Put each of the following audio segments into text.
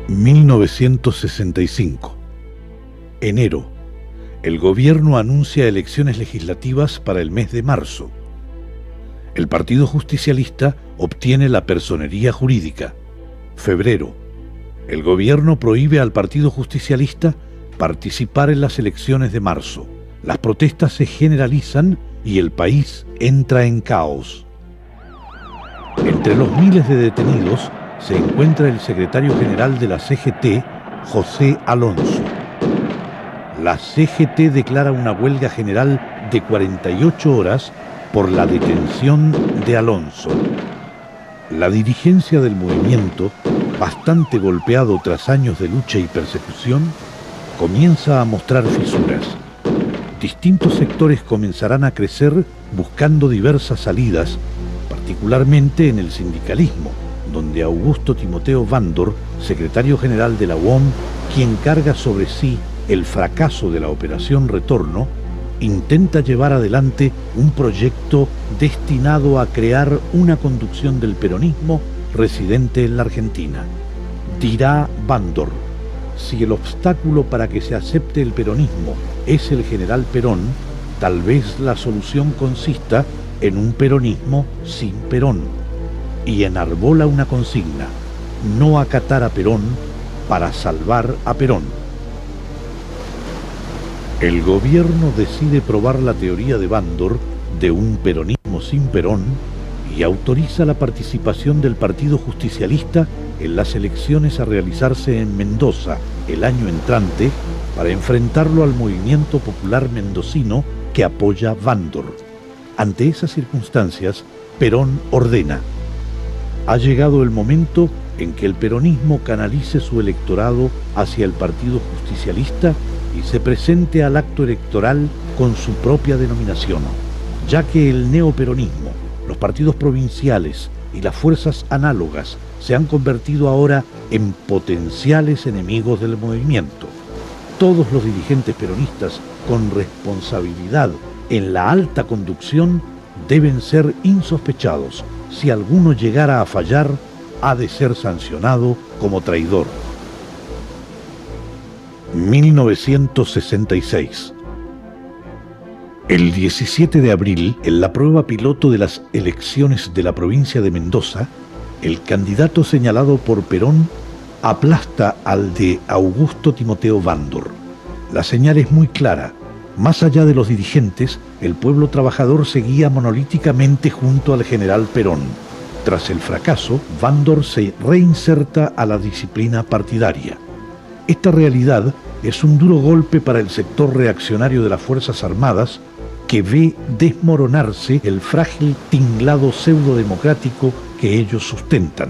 1965. Enero. El gobierno anuncia elecciones legislativas para el mes de marzo. El Partido Justicialista obtiene la personería jurídica. Febrero. El gobierno prohíbe al Partido Justicialista participar en las elecciones de marzo. Las protestas se generalizan y el país entra en caos. Entre los miles de detenidos se encuentra el secretario general de la CGT, José Alonso. La CGT declara una huelga general de 48 horas por la detención de Alonso. La dirigencia del movimiento, bastante golpeado tras años de lucha y persecución, comienza a mostrar fisuras. Distintos sectores comenzarán a crecer buscando diversas salidas, particularmente en el sindicalismo, donde Augusto Timoteo Vándor, secretario general de la UOM, quien carga sobre sí el fracaso de la Operación Retorno, intenta llevar adelante un proyecto destinado a crear una conducción del peronismo residente en la Argentina. Dirá Vándor: si el obstáculo para que se acepte el peronismo es el general Perón, tal vez la solución consista en un peronismo sin Perón. Y enarbola una consigna: no acatar a Perón para salvar a Perón. El gobierno decide probar la teoría de Vándor de un peronismo sin Perón y autoriza la participación del Partido Justicialista en las elecciones a realizarse en Mendoza el año entrante para enfrentarlo al movimiento popular mendocino que apoya Vándor. Ante esas circunstancias, Perón ordena: ha llegado el momento en que el peronismo canalice su electorado hacia el Partido Justicialista y se presente al acto electoral con su propia denominación, ya que el neoperonismo, los partidos provinciales y las fuerzas análogas se han convertido ahora en potenciales enemigos del movimiento. Todos los dirigentes peronistas con responsabilidad en la alta conducción deben ser insospechados. Si alguno llegara a fallar, ha de ser sancionado como traidor. 1966. El 17 de abril, en la prueba piloto de las elecciones de la provincia de Mendoza, el candidato señalado por Perón aplasta al de Augusto Timoteo Vándor. La señal es muy clara: más allá de los dirigentes, el pueblo trabajador seguía monolíticamente junto al general Perón. Tras el fracaso, Vándor se reinserta a la disciplina partidaria. Esta realidad es un duro golpe para el sector reaccionario de las Fuerzas Armadas, que ve desmoronarse el frágil tinglado pseudo-democrático que ellos sustentan.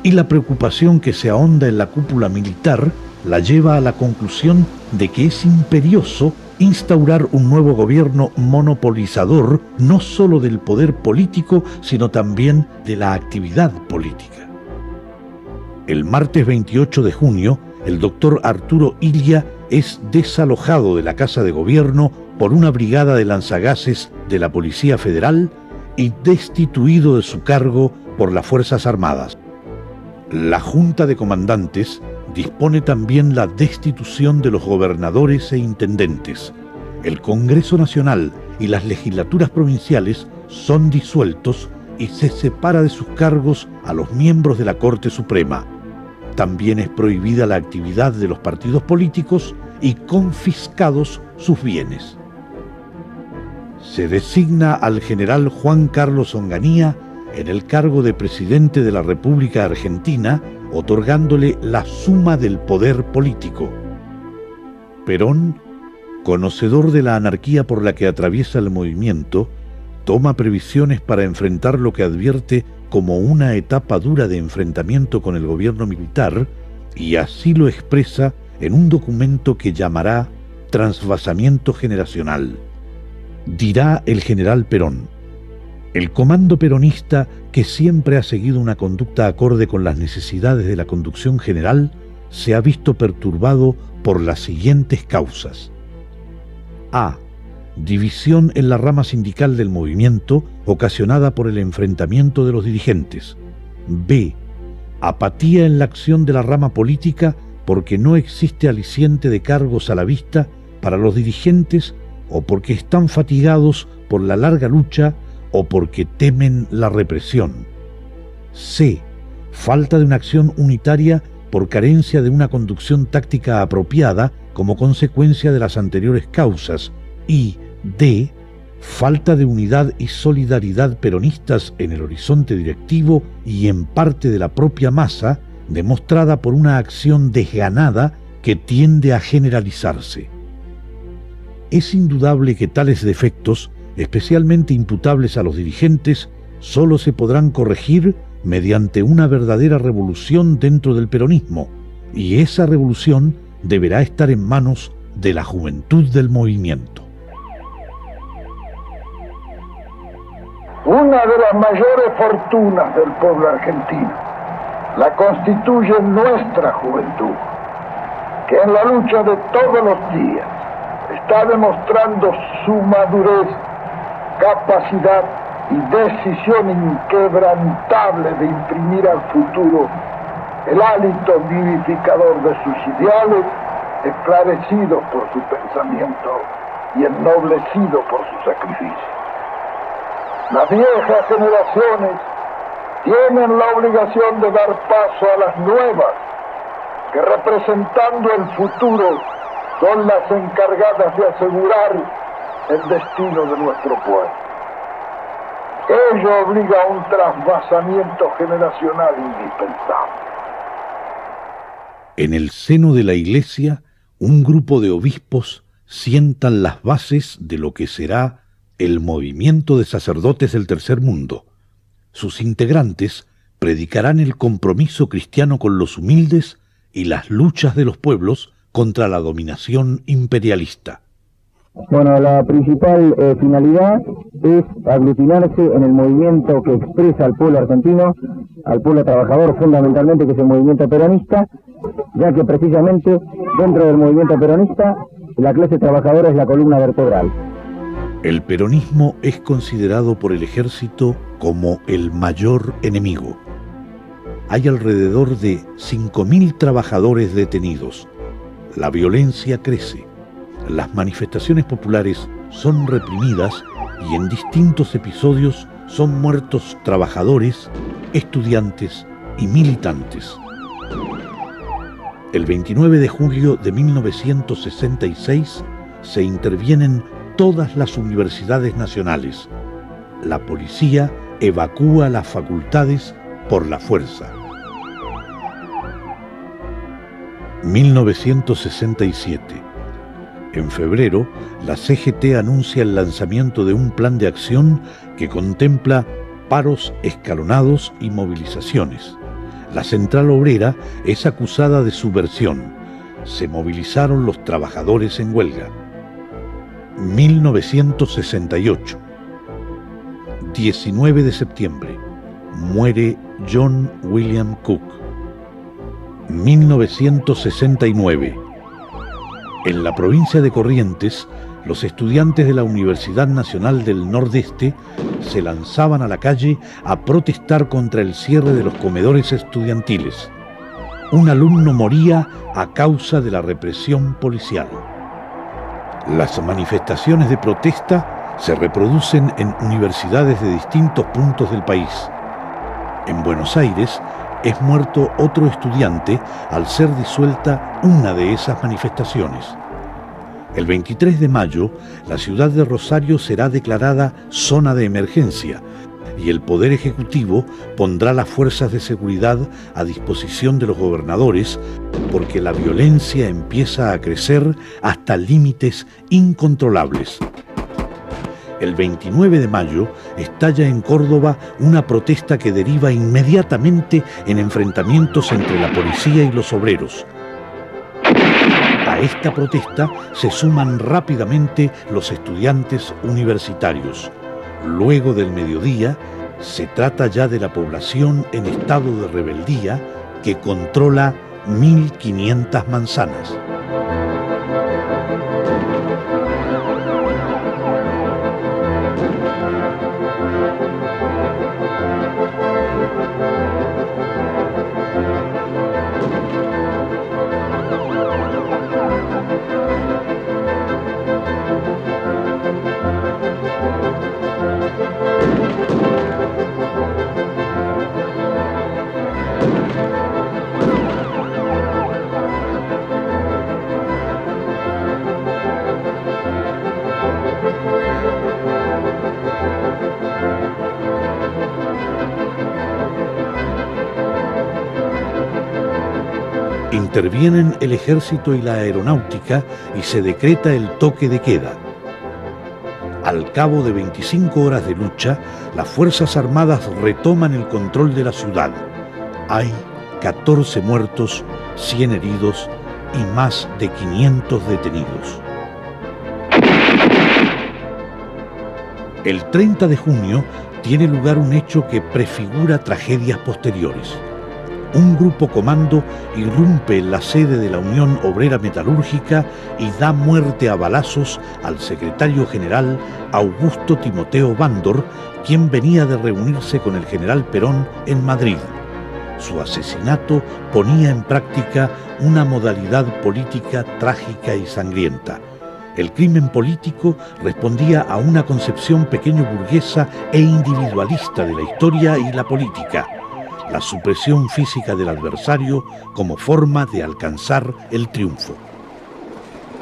Y la preocupación que se ahonda en la cúpula militar la lleva a la conclusión de que es imperioso instaurar un nuevo gobierno monopolizador, no solo del poder político, sino también de la actividad política. El martes 28 de junio, el doctor Arturo Illia es desalojado de la Casa de Gobierno por una brigada de lanzagases de la Policía Federal y destituido de su cargo por las Fuerzas Armadas. La Junta de Comandantes dispone también la destitución de los gobernadores e intendentes. El Congreso Nacional y las legislaturas provinciales son disueltos y se separa de sus cargos a los miembros de la Corte Suprema. También es prohibida la actividad de los partidos políticos y confiscados sus bienes. Se designa al general Juan Carlos Onganía en el cargo de presidente de la República Argentina, otorgándole la suma del poder político. Perón, conocedor de la anarquía por la que atraviesa el movimiento, toma previsiones para enfrentar lo que advierte como una etapa dura de enfrentamiento con el gobierno militar, y así lo expresa en un documento que llamará Transvasamiento Generacional. Dirá el general Perón: el comando peronista, que siempre ha seguido una conducta acorde con las necesidades de la conducción general, se ha visto perturbado por las siguientes causas. A. División en la rama sindical del movimiento, ocasionada por el enfrentamiento de los dirigentes. B. apatía en la acción de la rama política porque no existe aliciente de cargos a la vista para los dirigentes, o porque están fatigados por la larga lucha, o porque temen la represión. C. Falta de una acción unitaria por carencia de una conducción táctica apropiada como consecuencia de las anteriores causas. Y D. Falta de unidad y solidaridad peronistas en el horizonte directivo y en parte de la propia masa, demostrada por una acción desganada que tiende a generalizarse. Es indudable que tales defectos, especialmente imputables a los dirigentes, solo se podrán corregir mediante una verdadera revolución dentro del peronismo, y esa revolución deberá estar en manos de la juventud del movimiento. Una de las mayores fortunas del pueblo argentino la constituye nuestra juventud, que en la lucha de todos los días está demostrando su madurez, capacidad y decisión inquebrantable de imprimir al futuro el hálito vivificador de sus ideales, esclarecidos por su pensamiento y ennoblecidos por su sacrificio. Las viejas generaciones tienen la obligación de dar paso a las nuevas, que representando el futuro son las encargadas de asegurar el destino de nuestro pueblo. Ello obliga a un trasvasamiento generacional indispensable. En el seno de la Iglesia, un grupo de obispos sientan las bases de lo que será el movimiento de sacerdotes del Tercer Mundo. Sus integrantes predicarán el compromiso cristiano con los humildes y las luchas de los pueblos contra la dominación imperialista. Bueno, la principal finalidad es aglutinarse en el movimiento que expresa al pueblo argentino, al pueblo trabajador fundamentalmente, que es el movimiento peronista, ya que precisamente dentro del movimiento peronista la clase trabajadora es la columna vertebral. El peronismo es considerado por el ejército como el mayor enemigo. Hay alrededor de 5.000 trabajadores detenidos. La violencia crece. Las manifestaciones populares son reprimidas y en distintos episodios son muertos trabajadores, estudiantes y militantes. El 29 de julio de 1966 se intervienen todas las universidades nacionales. La policía evacúa las facultades por la fuerza. 1967. En febrero, la CGT anuncia el lanzamiento de un plan de acción que contempla paros escalonados y movilizaciones. La Central Obrera es acusada de subversión. Se movilizaron los trabajadores en huelga. 1968. 19 de septiembre. Muere John William Cook. 1969. En la provincia de Corrientes, los estudiantes de la Universidad Nacional del Nordeste se lanzaban a la calle a protestar contra el cierre de los comedores estudiantiles. Un alumno moría a causa de la represión policial. Las manifestaciones de protesta se reproducen en universidades de distintos puntos del país. En Buenos Aires es muerto otro estudiante al ser disuelta una de esas manifestaciones. El 23 de mayo, la ciudad de Rosario será declarada zona de emergencia y el Poder Ejecutivo pondrá las fuerzas de seguridad a disposición de los gobernadores porque la violencia empieza a crecer hasta límites incontrolables. El 29 de mayo estalla en Córdoba una protesta que deriva inmediatamente en enfrentamientos entre la policía y los obreros. A esta protesta se suman rápidamente los estudiantes universitarios. Luego del mediodía, se trata ya de la población en estado de rebeldía que controla 1.500 manzanas. Intervienen el ejército y la aeronáutica y se decreta el toque de queda. Al cabo de 25 horas de lucha, las Fuerzas Armadas retoman el control de la ciudad. Hay 14 muertos, 100 heridos y más de 500 detenidos. El 30 de junio tiene lugar un hecho que prefigura tragedias posteriores. Un grupo comando irrumpe en la sede de la Unión Obrera Metalúrgica y da muerte a balazos al secretario general Augusto Timoteo Bandor, quien venía de reunirse con el general Perón en Madrid. Su asesinato ponía en práctica una modalidad política trágica y sangrienta. El crimen político respondía a una concepción pequeño burguesa e individualista de la historia y la política. La supresión física del adversario como forma de alcanzar el triunfo.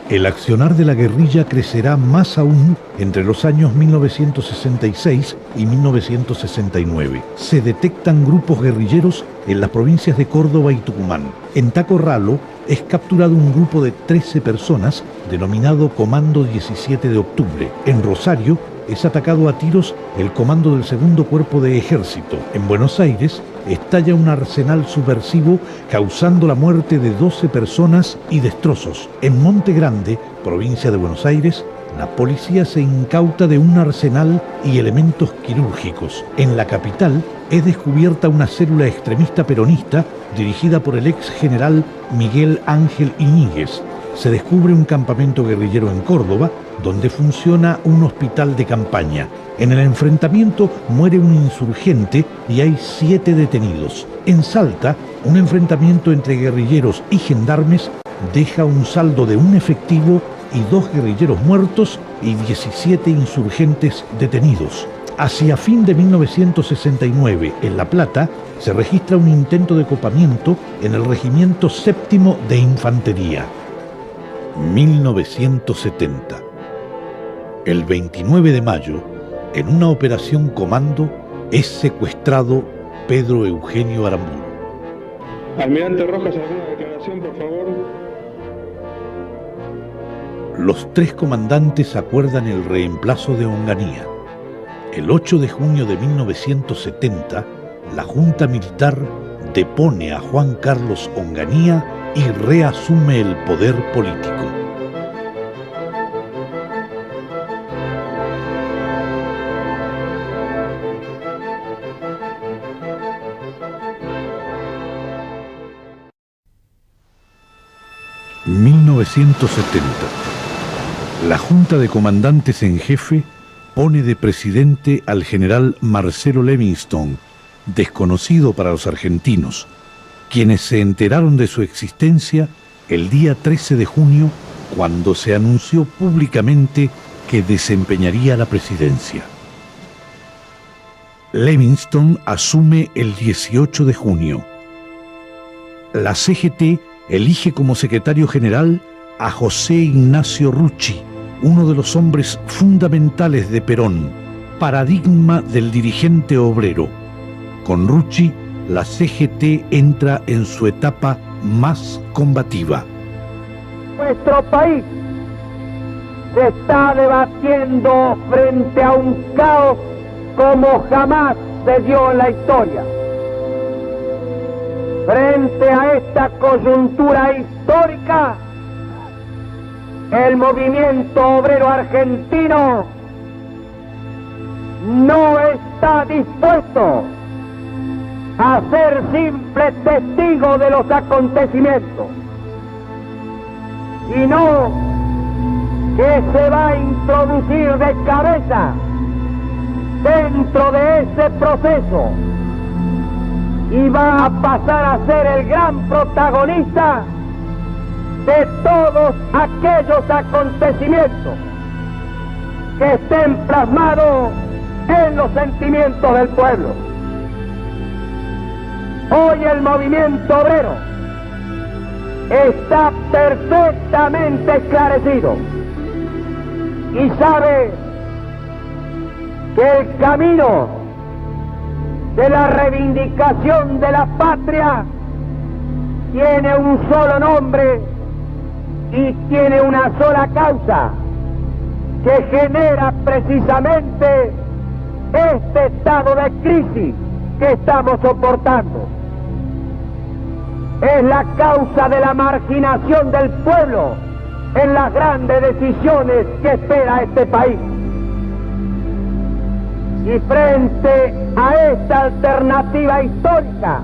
El accionar de la guerrilla crecerá más aún entre los años 1966 y 1969. Se detectan grupos guerrilleros en las provincias de Córdoba y Tucumán. En Tacorralo es capturado un grupo de 13 personas denominado Comando 17 de Octubre. En Rosario es atacado a tiros el comando del Segundo Cuerpo de Ejército. En Buenos Aires estalla un arsenal subversivo causando la muerte de 12 personas y destrozos. En Monte Grande, provincia de Buenos Aires, la policía se incauta de un arsenal y elementos quirúrgicos. En la capital es descubierta una célula extremista peronista dirigida por el ex general Miguel Ángel Iñiguez. Se descubre un campamento guerrillero en Córdoba, donde funciona un hospital de campaña. En el enfrentamiento muere un insurgente y hay 7 detenidos. En Salta, un enfrentamiento entre guerrilleros y gendarmes deja un saldo de un efectivo y 2 guerrilleros muertos y 17 insurgentes detenidos. Hacia fin de 1969, en La Plata, se registra un intento de copamiento en el Regimiento Séptimo de Infantería. 1970. El 29 de mayo, en una operación comando, es secuestrado Pedro Eugenio Aramburu. Almirante Rojas, ¿alguna declaración, por favor? Los 3 comandantes acuerdan el reemplazo de Onganía. El 8 de junio de 1970, la Junta Militar depone a Juan Carlos Onganía y reasume el poder político. En 1970, la Junta de Comandantes en Jefe pone de presidente al general Marcelo Levingston, desconocido para los argentinos, quienes se enteraron de su existencia el día 13 de junio, cuando se anunció públicamente que desempeñaría la presidencia. Levingston asume el 18 de junio. La CGT elige como secretario general a José Ignacio Rucci, uno de los hombres fundamentales de Perón, paradigma del dirigente obrero. Con Rucci, la CGT entra en su etapa más combativa. Nuestro país se está debatiendo frente a un caos como jamás se dio en la historia. Frente a esta coyuntura histórica, el movimiento obrero argentino no está dispuesto a ser simple testigo de los acontecimientos, sino que se va a introducir de cabeza dentro de ese proceso y va a pasar a ser el gran protagonista de todos aquellos acontecimientos que estén plasmados en los sentimientos del pueblo. Hoy el movimiento obrero está perfectamente esclarecido y sabe que el camino de la reivindicación de la patria tiene un solo nombre y tiene una sola causa, que genera precisamente este estado de crisis que estamos soportando. Es la causa de la marginación del pueblo en las grandes decisiones que espera este país. Y frente a esta alternativa histórica,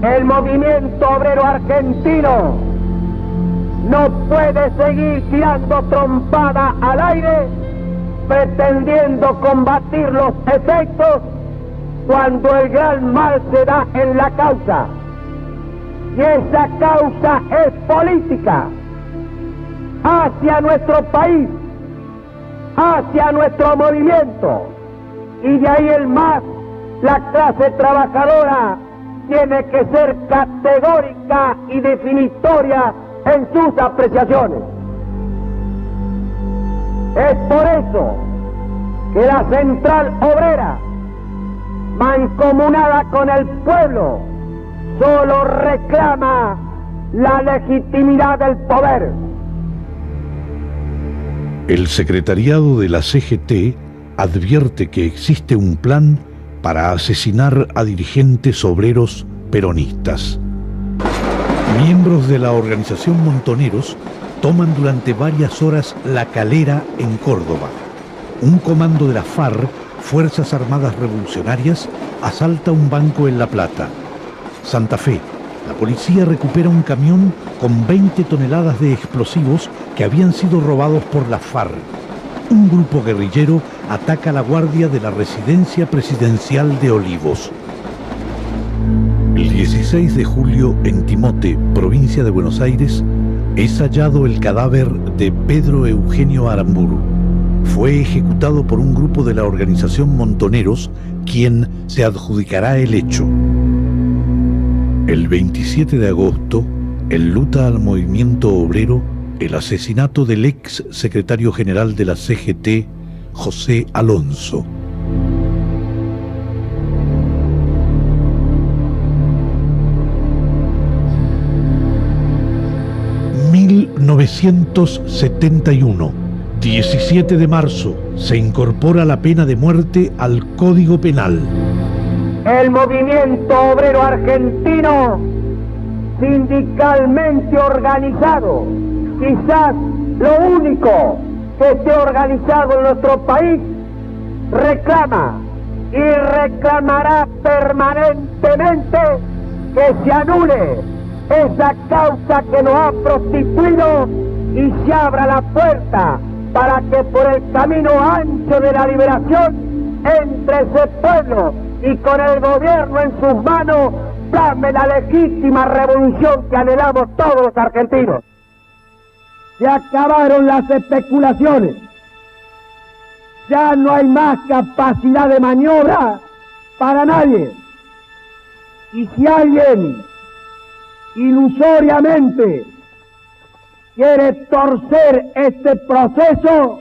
el movimiento obrero argentino no puede seguir tirando trompada al aire, pretendiendo combatir los efectos cuando el gran mal se da en la causa. Y esa causa es política, hacia nuestro país, hacia nuestro movimiento, y de ahí el más, la clase trabajadora tiene que ser categórica y definitoria en sus apreciaciones. Es por eso que la Central Obrera, mancomunada con el pueblo, solo reclama la legitimidad del poder. El secretariado de la CGT advierte que existe un plan para asesinar a dirigentes obreros peronistas. Miembros de la organización Montoneros toman durante varias horas La Calera en Córdoba. Un comando de la FARC, Fuerzas Armadas Revolucionarias, asalta un banco en La Plata. Santa Fe, la policía recupera un camión con 20 toneladas de explosivos que habían sido robados por la FARC. Un grupo guerrillero ataca la guardia de la residencia presidencial de Olivos. El 16 de julio, en Timote, provincia de Buenos Aires, es hallado el cadáver de Pedro Eugenio Aramburu. Fue ejecutado por un grupo de la organización Montoneros, quien se adjudicará el hecho. El 27 de agosto, enluta al movimiento obrero el asesinato del ex secretario general de la CGT, José Alonso. ...1971... 17 de marzo... se incorpora la pena de muerte al Código Penal. El movimiento obrero argentino, sindicalmente organizado, quizás lo único que esté organizado en nuestro país, reclama y reclamará permanentemente que se anule esa causa que nos ha prostituido y se abra la puerta para que por el camino ancho de la liberación entre ese pueblo y con el gobierno en sus manos plame la legítima revolución que anhelamos todos los argentinos. Se acabaron las especulaciones, ya no hay más capacidad de maniobra para nadie, y si alguien ilusoriamente quiere torcer este proceso,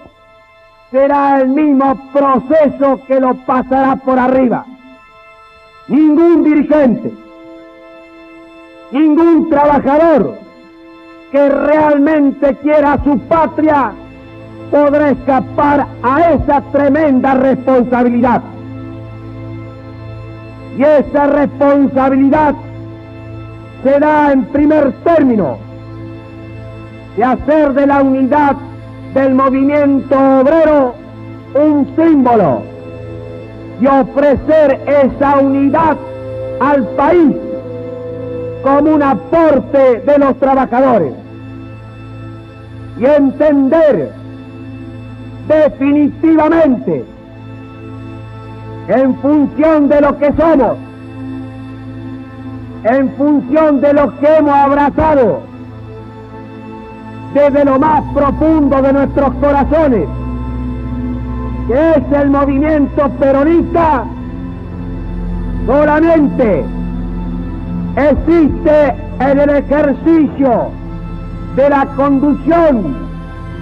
será el mismo proceso que lo pasará por arriba. Ningún dirigente, ningún trabajador que realmente quiera a su patria podrá escapar a esa tremenda responsabilidad. Y esa responsabilidad se da en primer término de hacer de la unidad del movimiento obrero un símbolo y ofrecer esa unidad al país como un aporte de los trabajadores y entender definitivamente en función de lo que somos, en función de lo que hemos abrazado desde lo más profundo de nuestros corazones, que es el movimiento peronista, solamente existe en el ejercicio de la conducción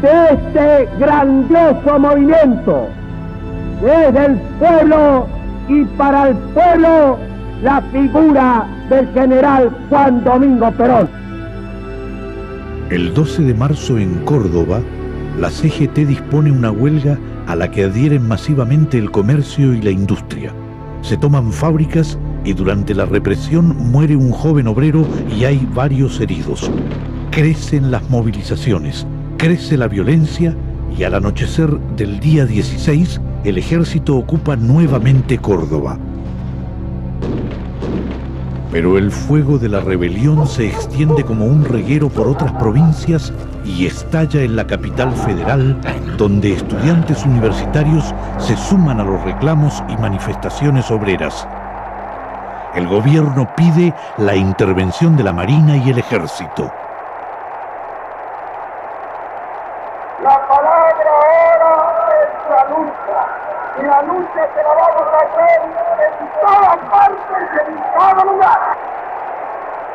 de este grandioso movimiento, que es del pueblo y para el pueblo, la figura del general Juan Domingo Perón. El 12 de marzo en Córdoba, la CGT dispone una huelga a la que adhieren masivamente el comercio y la industria. Se toman fábricas y durante la represión muere un joven obrero y hay varios heridos. Crecen las movilizaciones, crece la violencia y al anochecer del día 16 el ejército ocupa nuevamente Córdoba. Pero el fuego de la rebelión se extiende como un reguero por otras provincias y estalla en la capital federal, donde estudiantes universitarios se suman a los reclamos y manifestaciones obreras. El gobierno pide la intervención de la Marina y el Ejército. La palabra ahora es la lucha, y la lucha que la vamos a hacer en todas partes y en cada lugar.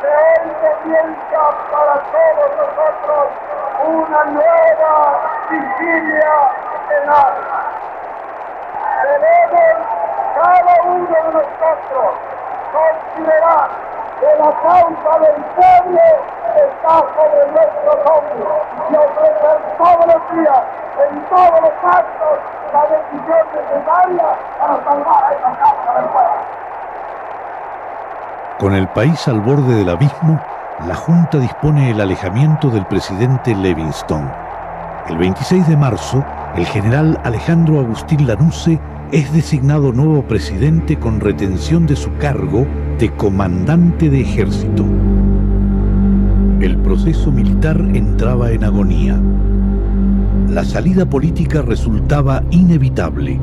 De hoy comienza para todos nosotros una nueva vigilia en alma. Debemos cada uno de nosotros considerar que la causa del pueblo está sobre nuestros hombros y ofrecer todos los días, en todos los actos, la decisión necesaria para salvar a esa causa del pueblo. Con el país al borde del abismo, la Junta dispone el alejamiento del presidente Levingston. El 26 de marzo, el general Alejandro Agustín Lanusse es designado nuevo presidente con retención de su cargo de comandante de ejército. El proceso militar entraba en agonía. La salida política resultaba inevitable.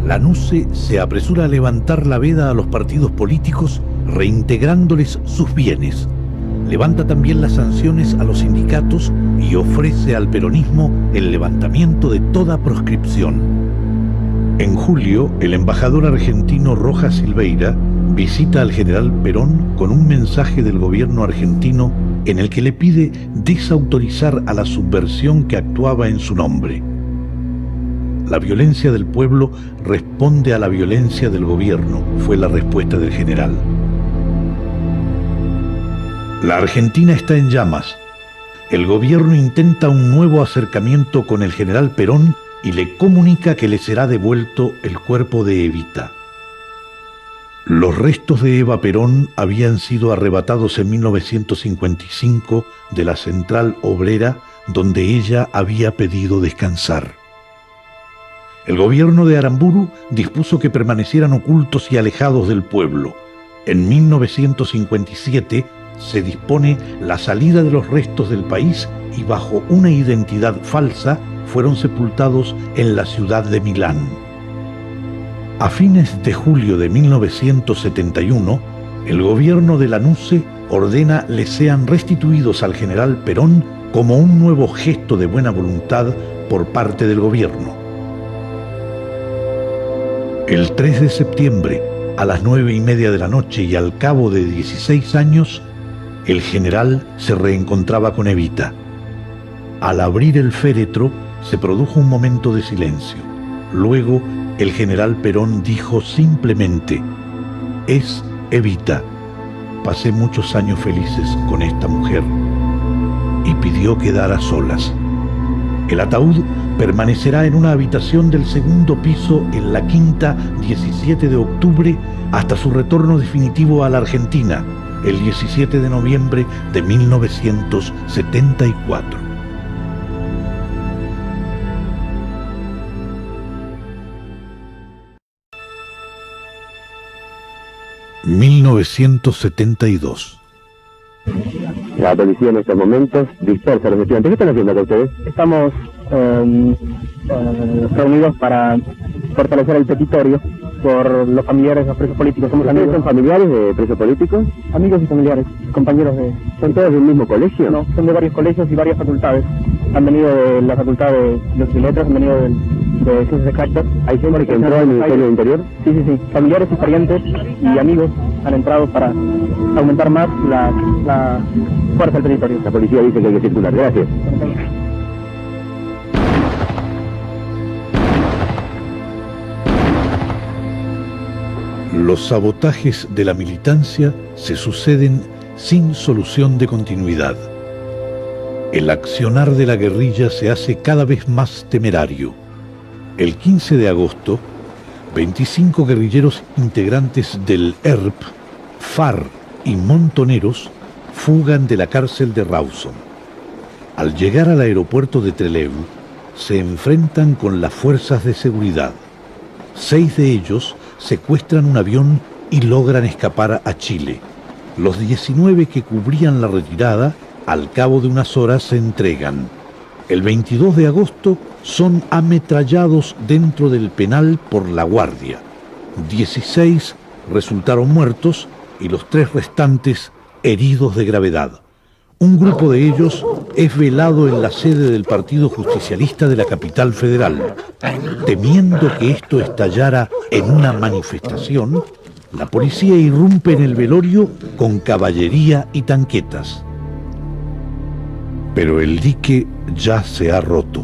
Lanusse se apresura a levantar la veda a los partidos políticos, reintegrándoles sus bienes. Levanta también las sanciones a los sindicatos y ofrece al peronismo el levantamiento de toda proscripción. En julio, el embajador argentino Rojas Silveira visita al general Perón con un mensaje del gobierno argentino en el que le pide desautorizar a la subversión que actuaba en su nombre. La violencia del pueblo responde a la violencia del gobierno, fue la respuesta del general. La Argentina está en llamas. El gobierno intenta un nuevo acercamiento con el general Perón y le comunica que le será devuelto el cuerpo de Evita. Los restos de Eva Perón habían sido arrebatados en 1955 de la central obrera donde ella había pedido descansar. El gobierno de Aramburu dispuso que permanecieran ocultos y alejados del pueblo. En 1957 se dispone la salida de los restos del país y bajo una identidad falsa fueron sepultados en la ciudad de Milán. A fines de julio de 1971, el gobierno de Lanusse ordena le sean restituidos al general Perón como un nuevo gesto de buena voluntad por parte del gobierno. El 3 de septiembre, a las 9:30 de la noche y al cabo de 16 años, el general se reencontraba con Evita. Al abrir el féretro, se produjo un momento de silencio. Luego, el general Perón dijo simplemente: «Es Evita. Pasé muchos años felices con esta mujer», y pidió quedar a solas. El ataúd permanecerá en una habitación del segundo piso en la quinta 17 de octubre hasta su retorno definitivo a la Argentina, el 17 de noviembre de 1974. ...1972... La policía en estos momentos dispersa a los estudiantes. ¿Qué están haciendo con ustedes? Estamos reunidos para fortalecer el petitorio por los familiares de los presos políticos. Somos amigos. ¿Son familiares de presos políticos? Amigos y familiares, compañeros de... ¿Son todos del mismo colegio? No, son de varios colegios y varias facultades. Han venido de la Facultad de Letras, han venido de Ciencias Exactas. ¿Hay gente que entró al Ministerio del Interior? Sí. Familiares y parientes y amigos han entrado para aumentar más la fuerza del territorio. La policía dice que hay que circular. Gracias. Los sabotajes de la militancia se suceden sin solución de continuidad. El accionar de la guerrilla se hace cada vez más temerario. El 15 de agosto, 25 guerrilleros integrantes del ERP, FAR y Montoneros fugan de la cárcel de Rawson. Al llegar al aeropuerto de Trelew, se enfrentan con las fuerzas de seguridad. 6 de ellos secuestran un avión y logran escapar a Chile. Los 19 que cubrían la retirada, al cabo de unas horas, se entregan. El 22 de agosto son ametrallados dentro del penal por la Guardia. 16 resultaron muertos y los 3 restantes heridos de gravedad. Un grupo de ellos es velado en la sede del Partido Justicialista de la capital federal. Temiendo que esto estallara en una manifestación, la policía irrumpe en el velorio con caballería y tanquetas. Pero el dique ya se ha roto.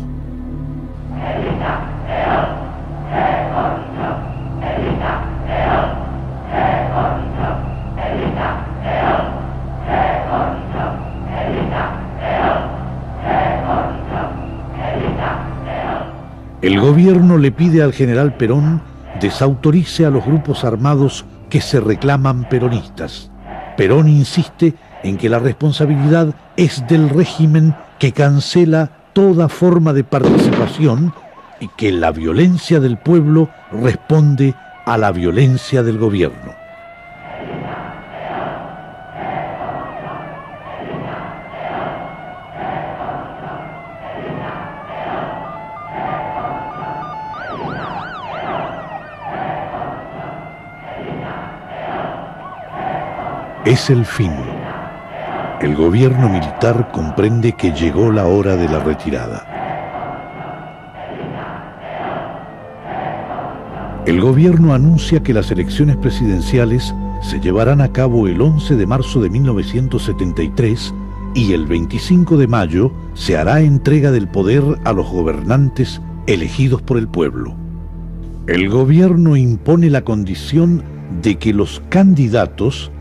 El gobierno le pide al general Perón desautorice a los grupos armados que se reclaman peronistas. Perón insiste en que la responsabilidad es del régimen, que cancela toda forma de participación y que la violencia del pueblo responde a la violencia del gobierno. Es el fin. El gobierno militar comprende que llegó la hora de la retirada. El gobierno anuncia que las elecciones presidenciales se llevarán a cabo el 11 de marzo de 1973 y el 25 de mayo se hará entrega del poder a los gobernantes elegidos por el pueblo. El gobierno impone la condición de que los candidatos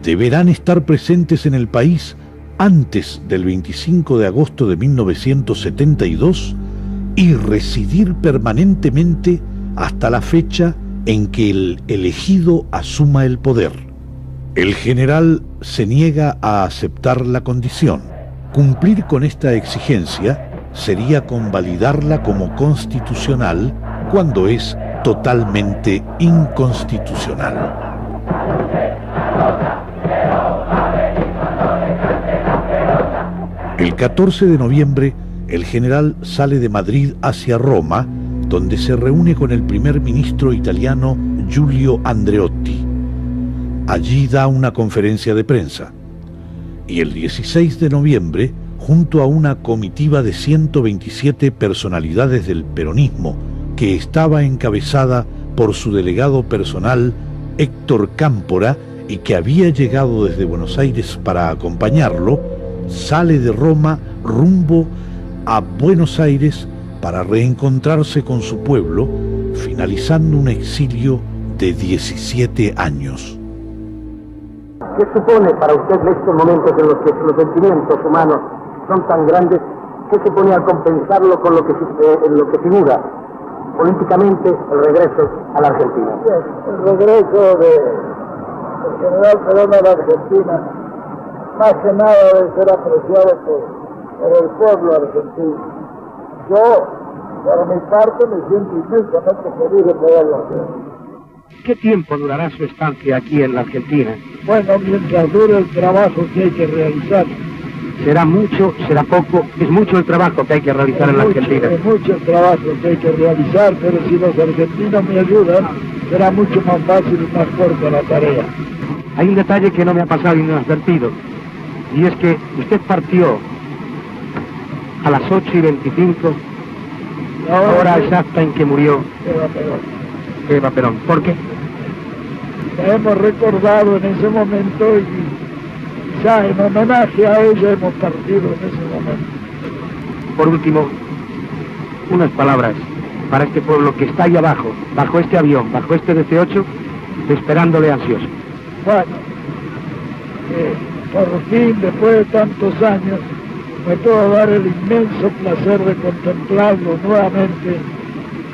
deberán estar presentes en el país antes del 25 de agosto de 1972 y residir permanentemente hasta la fecha en que el elegido asuma el poder. El general se niega a aceptar la condición. Cumplir con esta exigencia sería convalidarla como constitucional cuando es totalmente inconstitucional. El 14 de noviembre, el general sale de Madrid hacia Roma, donde se reúne con el primer ministro italiano Giulio Andreotti. Allí da una conferencia de prensa. Y el 16 de noviembre, junto a una comitiva de 127 personalidades del peronismo, que estaba encabezada por su delegado personal, Héctor Cámpora, y que había llegado desde Buenos Aires para acompañarlo, sale de Roma rumbo a Buenos Aires para reencontrarse con su pueblo, finalizando un exilio de 17 años. ¿Qué supone para usted en estos momentos en los que los sentimientos humanos son tan grandes? ¿Qué supone al compensarlo con lo que figura políticamente el regreso a la Argentina? El regreso del general Perón a la Argentina, más que nada debe ser apreciado por el pueblo argentino. Yo, por mi parte, me siento inmensamente feliz de poderlo hacer. ¿Qué tiempo durará su estancia aquí en la Argentina? Bueno, mientras dure el trabajo que hay que realizar. ¿Será mucho, será poco? Es mucho el trabajo que hay que realizar en la Argentina. Es mucho el trabajo que hay que realizar, pero si los argentinos me ayudan, será mucho más fácil y más corta la tarea. Hay un detalle que no me ha pasado inadvertido, y es que usted partió a las 8:25, la hora exacta en que murió Eva Perón. ¿Por qué? La hemos recordado en ese momento y quizá en homenaje a ella hemos partido en ese momento. Por último, unas palabras para este pueblo que está ahí abajo, bajo este avión, bajo este DC-8, esperándole ansioso. Bueno, por fin, después de tantos años, me puedo dar el inmenso placer de contemplarlo nuevamente,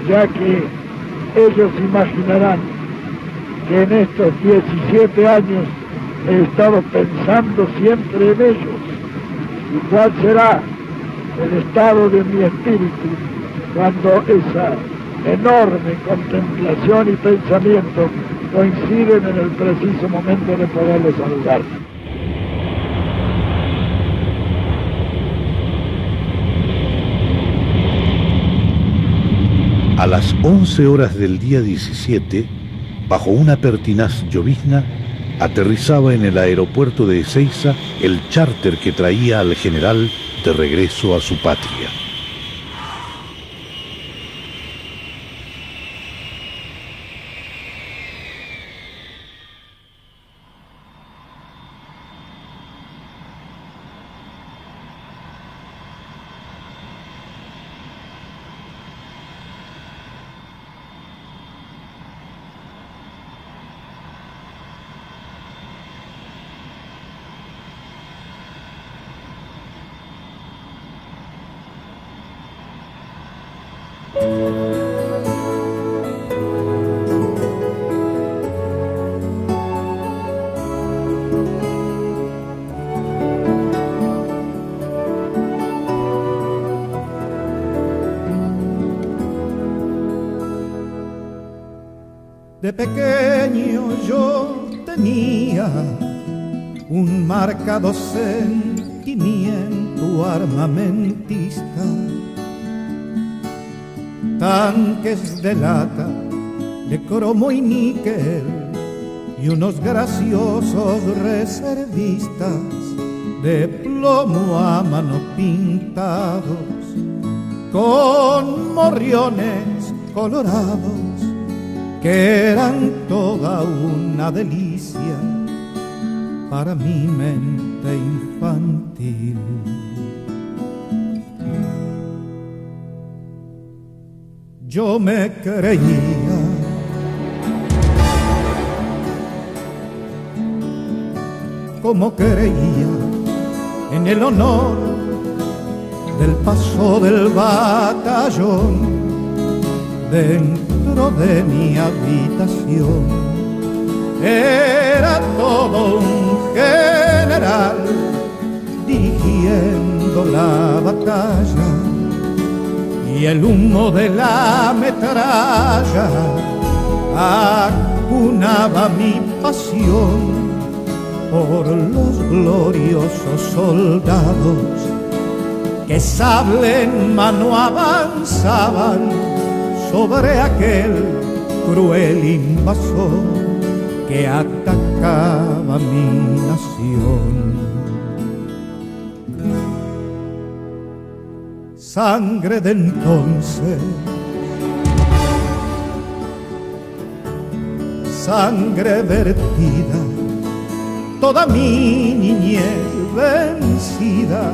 ya que ellos imaginarán que en estos 17 años he estado pensando siempre en ellos. ¿Y cuál será el estado de mi espíritu cuando esa enorme contemplación y pensamiento coinciden en el preciso momento de poderles saludar? A las 11 horas del día 17, bajo una pertinaz llovizna, aterrizaba en el aeropuerto de Ezeiza el charter que traía al general de regreso a su patria. De pequeño yo tenía un marcado sentimiento armamentista, tanques de lata, de cromo y níquel y unos graciosos reservistas de plomo a mano pintados con morriones colorados que eran toda una delicia para mi mente infantil. Yo me creía como creía en el honor del paso del batallón dentro de mi habitación. Era todo un general dirigiendo la batalla y el humo de la metralla acunaba mi pasión por los gloriosos soldados que sable en mano avanzaban sobre aquel cruel invasor que atacaba mi nación. Sangre de entonces, sangre vertida, toda mi niñez vencida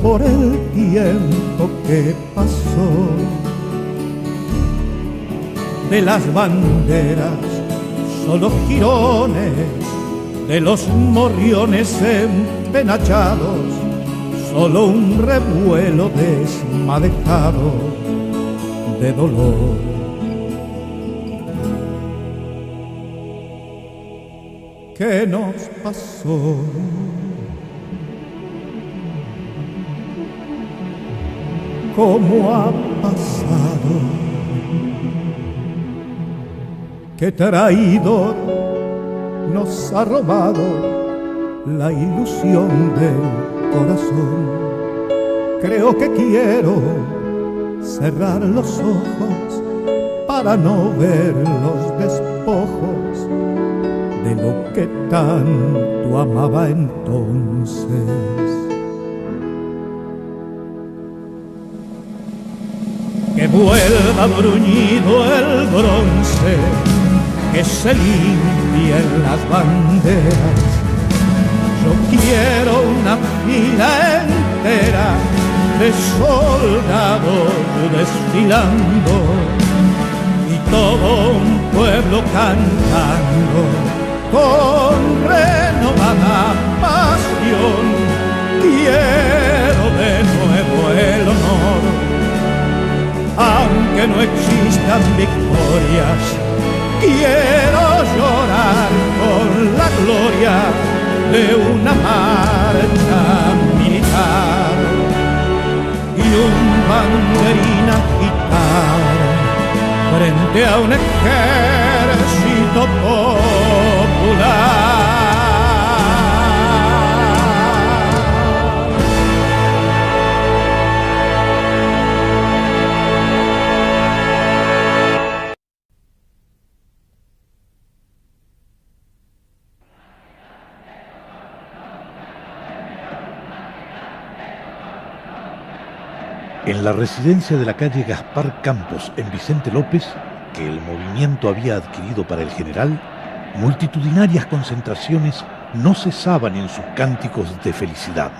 por el tiempo que pasó. De las banderas solo jirones, de los morriones empenachados, solo un revuelo desmadejado de dolor. ¿Qué nos pasó? ¿Cómo ha pasado? ¿Qué traidor nos ha robado la ilusión del corazón? Creo que quiero cerrar los ojos para no ver los despojos de lo que tanto amaba entonces. Que vuelva bruñido el bronce, que se limpien las banderas. Yo quiero una fila entera de soldados desfilando y todo un pueblo cantando con renovada pasión. Quiero de nuevo el honor, aunque no existan victorias. Quiero llorar con la gloria de una marcha militar y un banderín agitar frente a un ejército popular. En la residencia de la calle Gaspar Campos en Vicente López, que el movimiento había adquirido para el general, multitudinarias concentraciones no cesaban en sus cánticos de felicidad.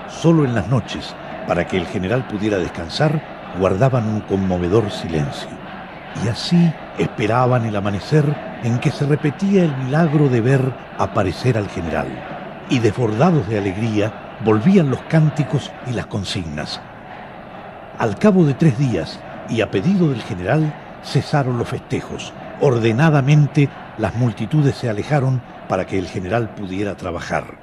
Solo en las noches, para que el general pudiera descansar, guardaban un conmovedor silencio. Y así esperaban el amanecer en que se repetía el milagro de ver aparecer al general. Y desbordados de alegría, volvían los cánticos y las consignas. Al cabo de 3 días, y a pedido del general, cesaron los festejos. Ordenadamente, las multitudes se alejaron para que el general pudiera trabajar.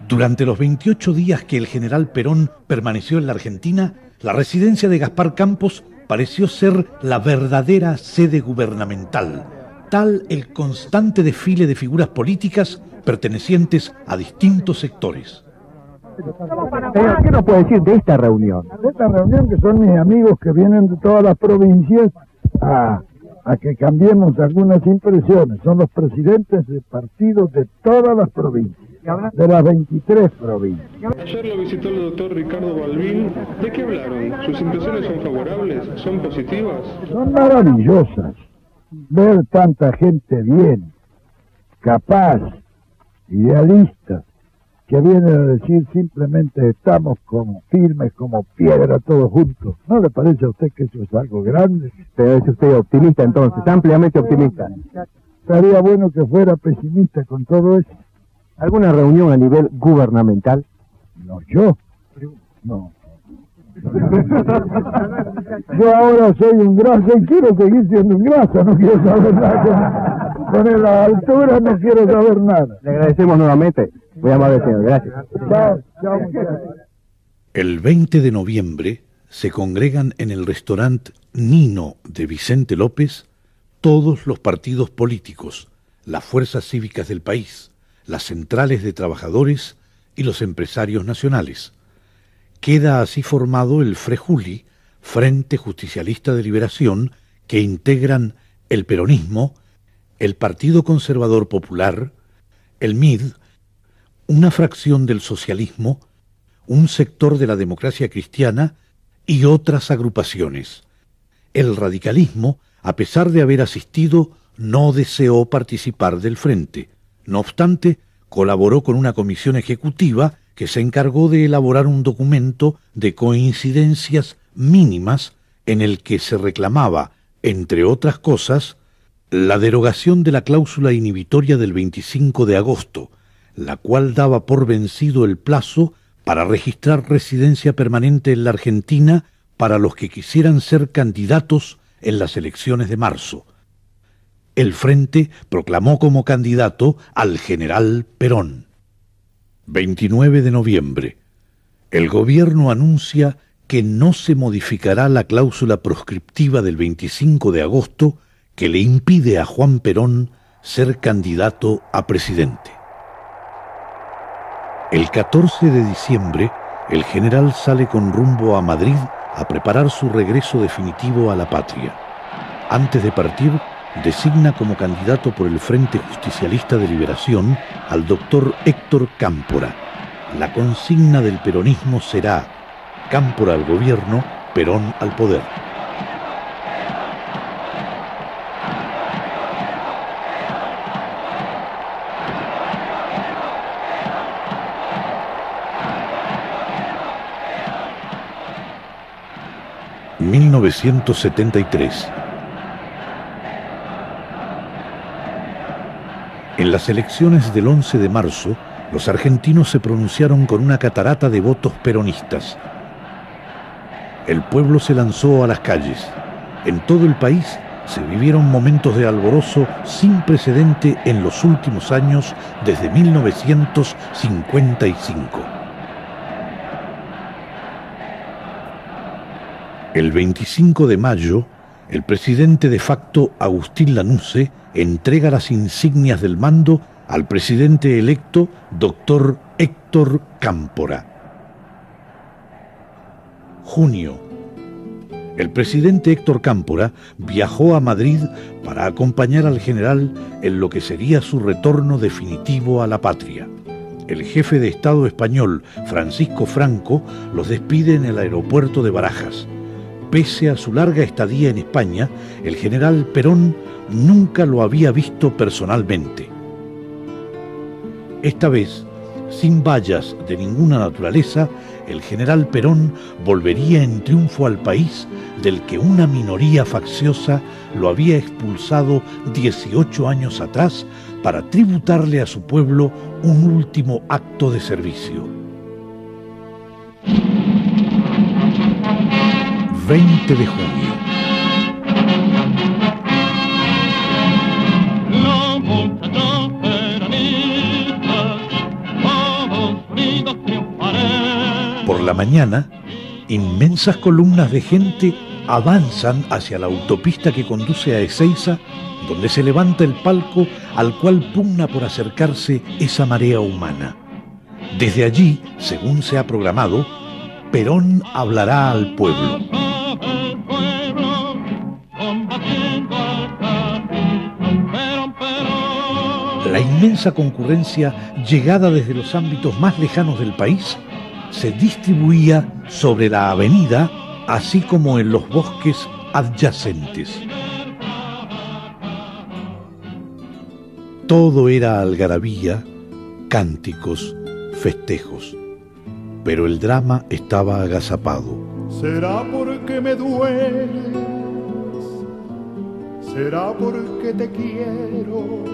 Durante los 28 días que el general Perón permaneció en la Argentina, la residencia de Gaspar Campos pareció ser la verdadera sede gubernamental, tal el constante desfile de figuras políticas pertenecientes a distintos sectores. Señor, ¿qué nos puede decir de esta reunión? De esta reunión, que son mis amigos que vienen de todas las provincias a que cambiemos algunas impresiones. Son los presidentes de partidos de todas las provincias, de las 23 provincias. Ayer lo visitó el doctor Ricardo Balbín. ¿De qué hablaron? ¿Sus impresiones son favorables? ¿Son positivas? Son maravillosas. Ver tanta gente bien, capaz, idealista, que vienen a decir simplemente estamos como firmes, como piedra todos juntos. ¿No le parece a usted que eso es algo grande? Pero es usted optimista entonces, ampliamente optimista. Estaría bueno que fuera pesimista con todo eso. ¿Alguna reunión a nivel gubernamental? No, yo. No. Yo ahora soy un grasa y quiero seguir siendo un grasa, no quiero saber nada. Con la altura no quiero saber nada. Le agradecemos nuevamente. Muy amable, señor. Gracias. Chao, chao, muchachos. El 20 de noviembre se congregan en el restaurante Nino de Vicente López todos los partidos políticos, las fuerzas cívicas del país, las centrales de trabajadores y los empresarios nacionales. Queda así formado el FREJULI, Frente Justicialista de Liberación, que integran el peronismo, el Partido Conservador Popular, el MID, una fracción del socialismo, un sector de la democracia cristiana y otras agrupaciones. El radicalismo, a pesar de haber asistido, no deseó participar del frente. No obstante, colaboró con una comisión ejecutiva que se encargó de elaborar un documento de coincidencias mínimas en el que se reclamaba, entre otras cosas, la derogación de la cláusula inhibitoria del 25 de agosto, la cual daba por vencido el plazo para registrar residencia permanente en la Argentina para los que quisieran ser candidatos en las elecciones de marzo. El Frente proclamó como candidato al general Perón. 29 de noviembre. El gobierno anuncia que no se modificará la cláusula proscriptiva del 25 de agosto que le impide a Juan Perón ser candidato a presidente. El 14 de diciembre, el general sale con rumbo a Madrid a preparar su regreso definitivo a la patria. Antes de partir, designa como candidato por el Frente Justicialista de Liberación al doctor Héctor Cámpora. La consigna del peronismo será Cámpora al gobierno, Perón al poder. ...1973... las elecciones del 11 de marzo, los argentinos se pronunciaron con una catarata de votos peronistas. El pueblo se lanzó a las calles. En todo el país se vivieron momentos de alborozo sin precedente en los últimos años desde 1955. El 25 de mayo, el presidente de facto Agustín Lanusse entrega las insignias del mando al presidente electo, doctor Héctor Cámpora. Junio. El presidente Héctor Cámpora viajó a Madrid para acompañar al general en lo que sería su retorno definitivo a la patria. El jefe de Estado español, Francisco Franco, los despide en el aeropuerto de Barajas. Pese a su larga estadía en España, el general Perón nunca lo había visto personalmente. Esta vez, sin vallas de ninguna naturaleza, el general Perón volvería en triunfo al país del que una minoría facciosa lo había expulsado 18 años atrás para tributarle a su pueblo un último acto de servicio. 20 de junio. Por la mañana, inmensas columnas de gente avanzan hacia la autopista que conduce a Ezeiza, donde se levanta el palco al cual pugna por acercarse esa marea humana. Desde allí, según se ha programado, Perón hablará al pueblo. La inmensa concurrencia, llegada desde los ámbitos más lejanos del país, se distribuía sobre la avenida, así como en los bosques adyacentes. Todo era algarabía, cánticos, festejos, pero el drama estaba agazapado. ¿Será porque me dueles? ¿Será porque te quiero?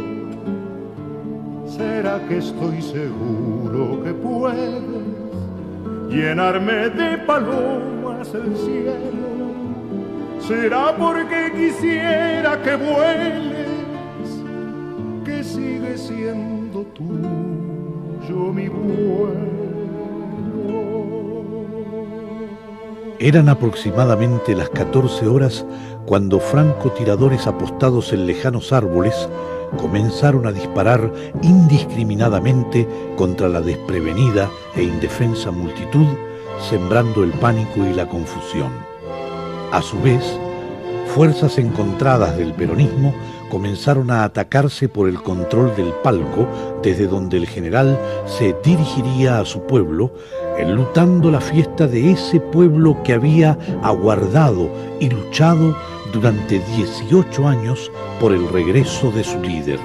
¿Será que estoy seguro que puedes llenarme de palomas el cielo? ¿Será porque quisiera que vueles, que sigue siendo tuyo mi vuelo? Eran aproximadamente las 14 horas cuando francotiradores apostados en lejanos árboles comenzaron a disparar indiscriminadamente contra la desprevenida e indefensa multitud, sembrando el pánico y la confusión. A su vez, fuerzas encontradas del peronismo comenzaron a atacarse por el control del palco, desde donde el general se dirigiría a su pueblo, enlutando la fiesta de ese pueblo que había aguardado y luchado durante 18 años por el regreso de su líder.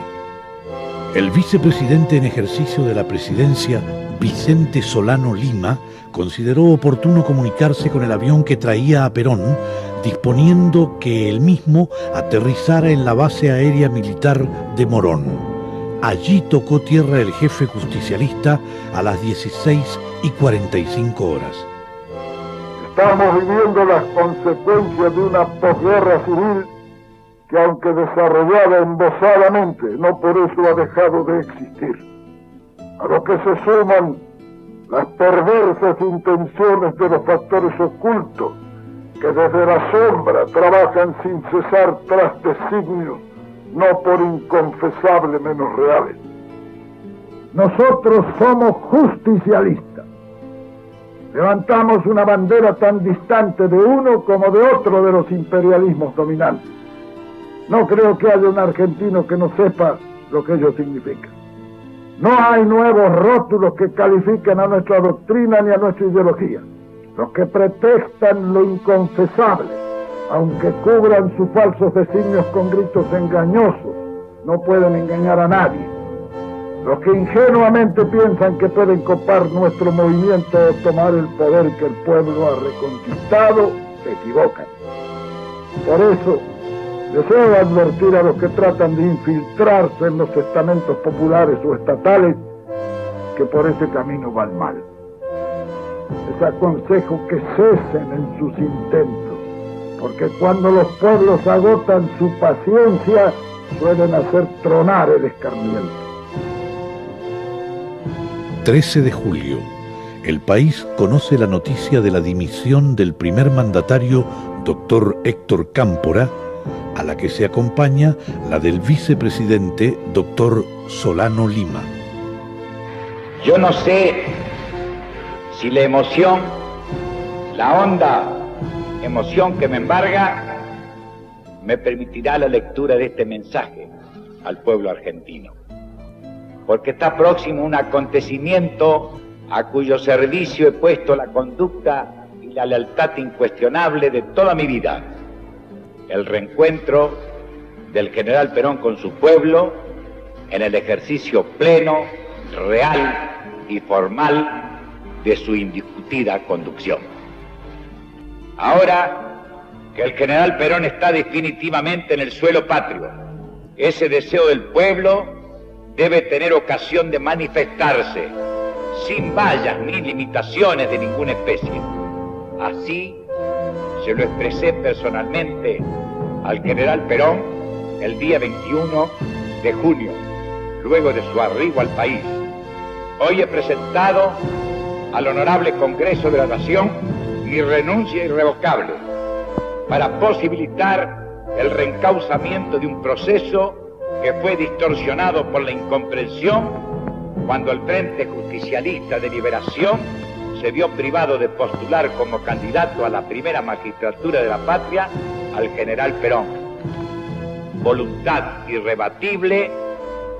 El vicepresidente en ejercicio de la presidencia, Vicente Solano Lima, consideró oportuno comunicarse con el avión que traía a Perón, disponiendo que el mismo aterrizara en la base aérea militar de Morón. Allí tocó tierra el jefe justicialista a las 16:45. Estamos viviendo las consecuencias de una posguerra civil que, aunque desarrollada embosadamente, no por eso ha dejado de existir. A lo que se suman las perversas intenciones de los factores ocultos que desde la sombra trabajan sin cesar tras designios no por inconfesable menos reales. Nosotros somos justicialistas. Levantamos una bandera tan distante de uno como de otro de los imperialismos dominantes. No creo que haya un argentino que no sepa lo que ello significa. No hay nuevos rótulos que califiquen a nuestra doctrina ni a nuestra ideología. Los que pretextan lo inconfesable, aunque cubran sus falsos designios con gritos engañosos, no pueden engañar a nadie. Los que ingenuamente piensan que pueden copar nuestro movimiento o tomar el poder que el pueblo ha reconquistado, se equivocan. Por eso, Deseo advertir a los que tratan de infiltrarse en los estamentos populares o estatales que por ese camino van mal. Les aconsejo que cesen en sus intentos, porque cuando los pueblos agotan su paciencia, suelen hacer tronar el escarmiento. 13 de julio. El país conoce la noticia de la dimisión del primer mandatario, doctor Héctor Cámpora, a la que se acompaña la del vicepresidente, doctor Solano Lima. Yo no sé si la emoción, la honda emoción que me embarga, me permitirá la lectura de este mensaje al pueblo argentino, porque está próximo un acontecimiento a cuyo servicio he puesto la conducta y la lealtad incuestionable de toda mi vida: el reencuentro del general Perón con su pueblo en el ejercicio pleno, real y formal de su indiscutida conducción. Ahora que el general Perón está definitivamente en el suelo patrio, ese deseo del pueblo debe tener ocasión de manifestarse sin vallas ni limitaciones de ninguna especie. Así se lo expresé personalmente al general Perón el día 21 de junio, luego de su arribo al país. Hoy he presentado al Honorable Congreso de la Nación mi renuncia irrevocable para posibilitar el reencauzamiento de un proceso que fue distorsionado por la incomprensión cuando el Frente Justicialista de Liberación se vio privado de postular como candidato a la primera magistratura de la patria al general Perón. Voluntad irrebatible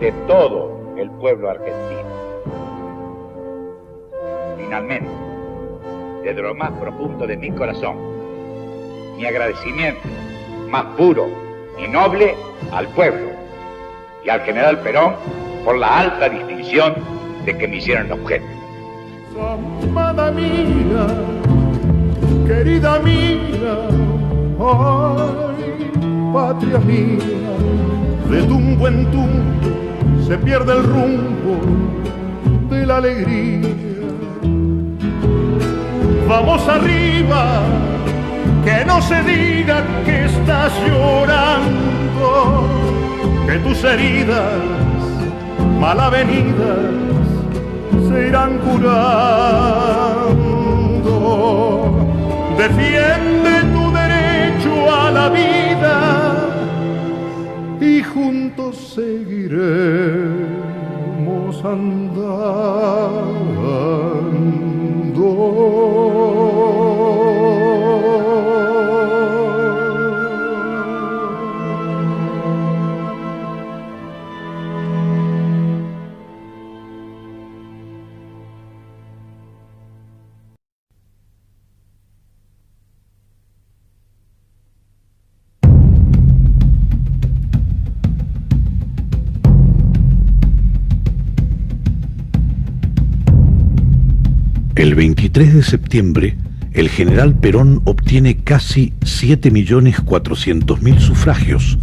de todo el pueblo argentino. Finalmente, desde lo más profundo de mi corazón, mi agradecimiento más puro y noble al pueblo y al general Perón por la alta distinción de que me hicieron objeto. Amada mía, querida mía, ay, patria mía, de tumbo en tumbo se pierde el rumbo de la alegría. Vamos arriba, que no se diga que estás llorando, que tus heridas mal avenidas se irán curando. Defiende tu derecho a la vida y juntos seguiremos andando. El 23 de septiembre, el general Perón obtiene casi 7.400.000 sufragios,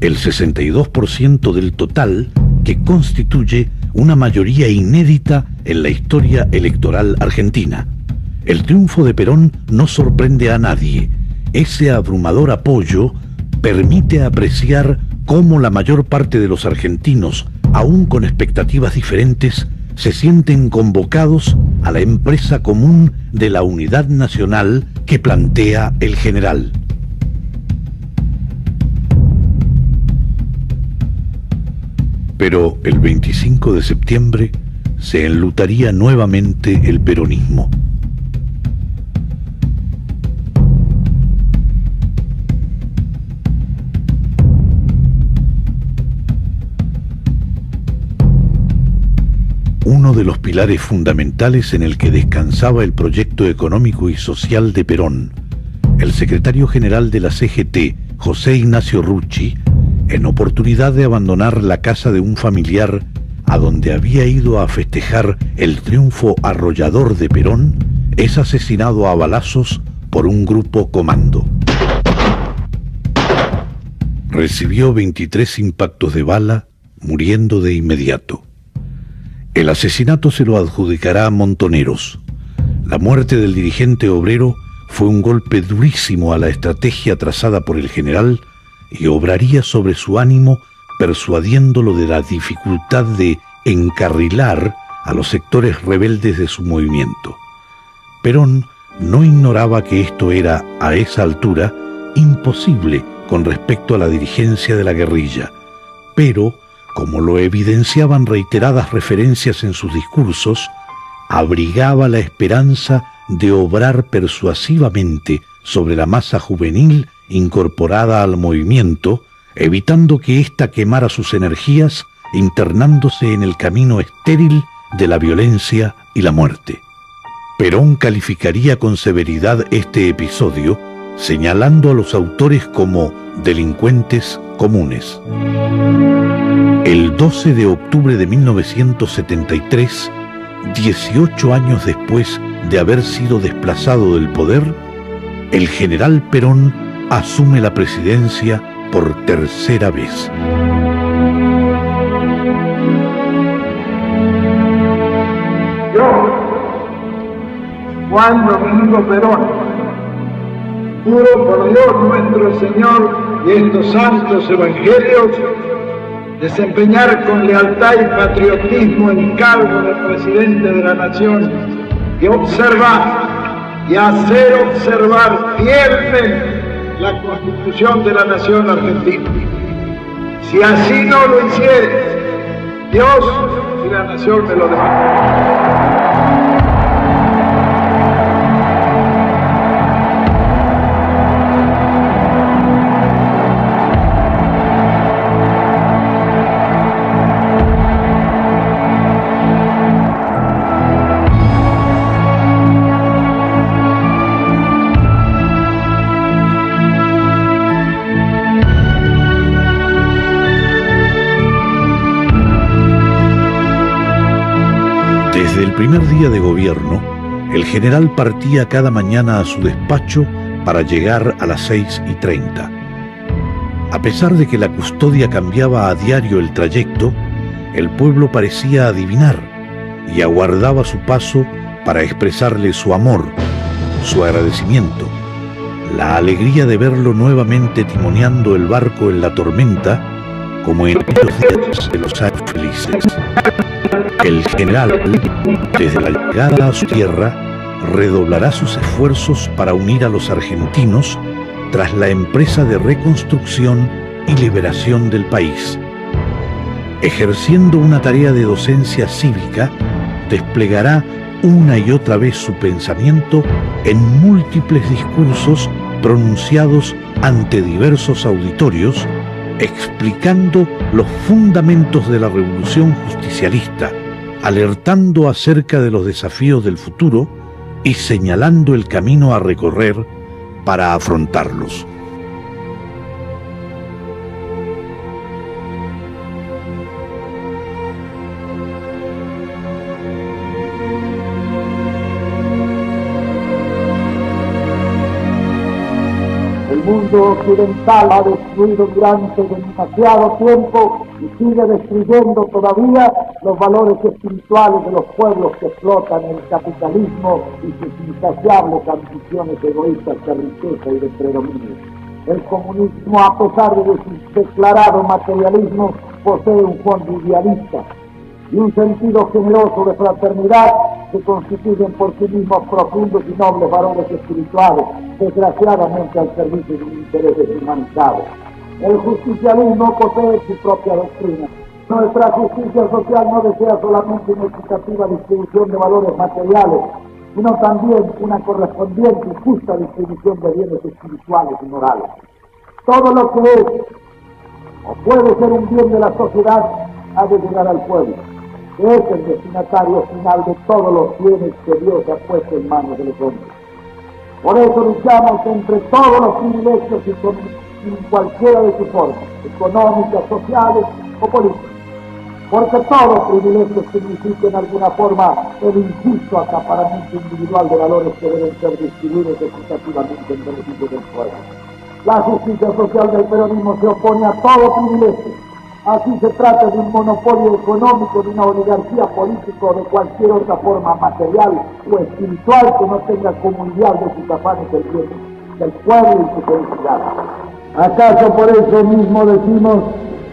el 62% del total, que constituye una mayoría inédita en la historia electoral argentina. El triunfo de Perón no sorprende a nadie. Ese abrumador apoyo permite apreciar cómo la mayor parte de los argentinos, aún con expectativas diferentes, se sienten convocados a la empresa común de la unidad nacional que plantea el general. Pero el 25 de septiembre se enlutaría nuevamente el peronismo. Uno de los pilares fundamentales en el que descansaba el proyecto económico y social de Perón, el secretario general de la CGT, José Ignacio Rucci, en oportunidad de abandonar la casa de un familiar a donde había ido a festejar el triunfo arrollador de Perón, es asesinado a balazos por un grupo comando. recibió 23 impactos de bala, muriendo de inmediato. El asesinato se lo adjudicará a Montoneros. La muerte del dirigente obrero fue un golpe durísimo a la estrategia trazada por el general y obraría sobre su ánimo, persuadiéndolo de la dificultad de encarrilar a los sectores rebeldes de su movimiento. Perón no ignoraba que esto era, a esa altura, imposible con respecto a la dirigencia de la guerrilla, pero, como lo evidenciaban reiteradas referencias en sus discursos, abrigaba la esperanza de obrar persuasivamente sobre la masa juvenil incorporada al movimiento, evitando que ésta quemara sus energías, internándose en el camino estéril de la violencia y la muerte. Perón calificaría con severidad este episodio, señalando a los autores como delincuentes comunes. El 12 de octubre de 1973, 18 años después de haber sido desplazado del poder, el general Perón asume la presidencia por tercera vez. Yo, Juan Domingo Perón, juro por Dios nuestro Señor y estos santos evangelios, desempeñar con lealtad y patriotismo el cargo de presidente de la nación y observar y hacer observar fielmente la Constitución de la nación argentina. Si así no lo hiciere, Dios y la nación me lo demandarán. Desde el primer día de gobierno, el general partía cada mañana a su despacho para llegar a las 6:30. A pesar de que la custodia cambiaba a diario el trayecto, el pueblo parecía adivinar y aguardaba su paso para expresarle su amor, su agradecimiento, la alegría de verlo nuevamente timoneando el barco en la tormenta, como en aquellos días de los años felices. El general, desde la llegada a su tierra, redoblará sus esfuerzos para unir a los argentinos tras la empresa de reconstrucción y liberación del país. Ejerciendo una tarea de docencia cívica, desplegará una y otra vez su pensamiento en múltiples discursos pronunciados ante diversos auditorios, explicando los fundamentos de la revolución justicialista, alertando acerca de los desafíos del futuro y señalando el camino a recorrer para afrontarlos. El mundo occidental ha destruido durante demasiado tiempo y sigue destruyendo todavía los valores espirituales de los pueblos que explotan el capitalismo y sus insaciables ambiciones egoístas de riqueza y de predominio. El comunismo, a pesar de su declarado materialismo, posee un fondo idealista y un sentido generoso de fraternidad que constituyen por sí mismos profundos y nobles valores espirituales, desgraciadamente al servicio de un interés deshumanizado. El justicialismo posee su propia doctrina. Nuestra justicia social no desea solamente una equitativa distribución de valores materiales, sino también una correspondiente y justa distribución de bienes espirituales y morales. Todo lo que es o puede ser un bien de la sociedad ha de llegar al pueblo, que es el destinatario final de todos los bienes que Dios ha puesto en manos de los hombres. Por eso luchamos entre todos los privilegios y en cualquiera de sus formas, económicas, sociales o políticas, porque todo privilegio significa en alguna forma el injusto acaparamiento individual de valores que deben ser distribuidos equitativamente en beneficio del pueblo. La justicia social del peronismo se opone a todo privilegio. Así se trata de un monopolio económico, de una oligarquía política o de cualquier otra forma material o espiritual que no tenga como ideal de sus afanes el bien del pueblo y su felicidad. ¿Acaso por eso mismo decimos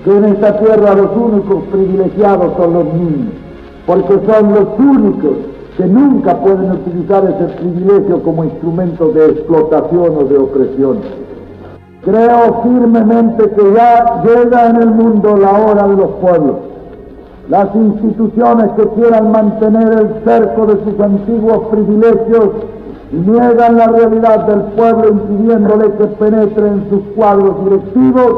que en esta tierra los únicos privilegiados son los niños? Porque son los únicos que nunca pueden utilizar ese privilegio como instrumento de explotación o de opresión. Creo firmemente que ya llega en el mundo la hora de los pueblos. Las instituciones que quieran mantener el cerco de sus antiguos privilegios y niegan la realidad del pueblo impidiéndole que penetre en sus cuadros directivos,